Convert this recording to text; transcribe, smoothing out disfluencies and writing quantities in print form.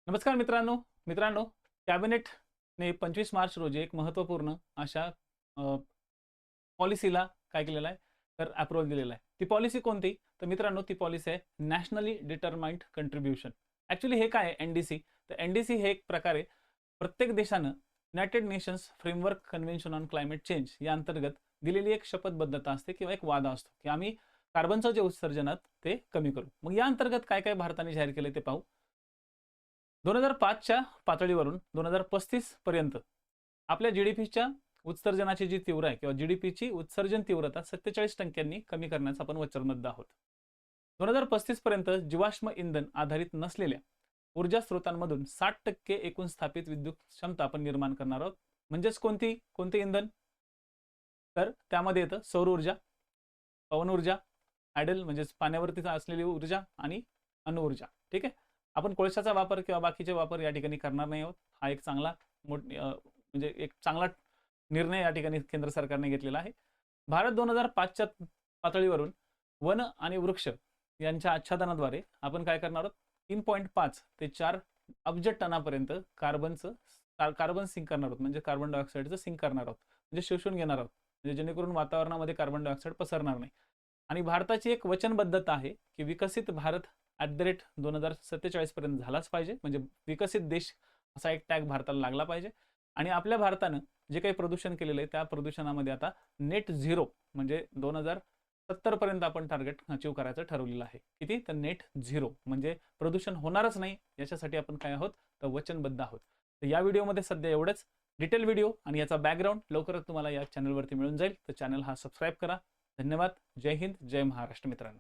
नमस्कार मित्रांनो मित्रांनो कॅबिनेटने 25 मार्च रोजी एक महत्त्वपूर्ण अशा पॉलिसीला काय केलेलं आहे तर अप्रूव्हल दिलेलं आहे. ती पॉलिसी कोणती? तर मित्रांनो ती पॉलिसी आहे नॅशनली डिटरमाइंड कंट्रीब्युशन. ॲक्चुअली हे काय आहे एन-डी-सी? तर एन-डी-सी हे एक प्रकारे प्रत्येक देशानं United nations framework convention on climate change या अंतर्गत दिलेली एक शपथबद्धता असते किंवा एक वादा असतो की आम्ही कार्बनचं जे उत्सर्जन आहे ते कमी करू. मग या अंतर्गत काय काय भारताने जाहीर केले ते पाहू. 2005च्या पातळीवरून 2035 पर्यंत आपल्या जीडीपीच्या उत्सर्जनाची जी तीव्र आहे किंवा जीडीपीची उत्सर्जन तीव्रता 47% कमी करण्यास आपण वचनबद्ध आहोत. 2035 पर्यंत जीवाश्म इंधन आधारित नसलेल्या ऊर्जा स्रोतांमधून 60% एकूण स्थापित विद्युत क्षमता आपण निर्माण करणार आहोत. म्हणजेच कोणते इंधन? तर त्यामध्ये येतं सौर ऊर्जा, पवन ऊर्जा, हायडल म्हणजेच पाण्यावरती असलेली ऊर्जा आणि अणु ऊर्जा. ठीक आहे. आपण कोळशाचा वापर किंवा बाकीचे वापर या ठिकाणी करणार नाही आहोत. हा एक चांगला म्हणजे एक चांगला निर्णय या ठिकाणी केंद्र सरकारने घेतलेला आहे. भारत 2005च्या पातळीवरून वन आणि वृक्ष यांच्या आच्छादनाद्वारे आपण काय करणार आहोत? 3.5 ते 4 अब्ज टनापर्यंत कार्बन सिंक करणार आहोत. म्हणजे कार्बन डायऑक्साईडचं सिंक करणार आहोत. म्हणजे शोषून घेणार आहोत. म्हणजे जेणेकरून वातावरणामध्ये कार्बन डायऑक्साईड पसरणार नाही. आणि भारताची एक वचनबद्धता आहे की विकसित भारत @ 2047 पर्यंत झालाच पाहिजे. म्हणजे विकसित देश असा एक टॅग भारताला लागला पाहिजे. आणि आपल्या भारतानं जे काही प्रदूषण केलेलं आहे त्या प्रदूषणामध्ये आता नेट झिरो म्हणजे 2070 पर्यंत आपण टार्गेट अचीव करायचं ठरवलेलं आहे. किती? तर नेट झिरो म्हणजे प्रदूषण होणारच नाही याच्यासाठी आपण काय आहोत तर वचनबद्ध आहोत. तर या व्हिडिओमध्ये सध्या एवढंच. डिटेल व्हिडिओ आणि याचा बॅकग्राऊंड लवकरच तुम्हाला या चॅनलवरती मिळून जाईल. तर चॅनल हा सबस्क्राईब करा. धन्यवाद. जय हिंद, जय महाराष्ट्र मित्रांनो.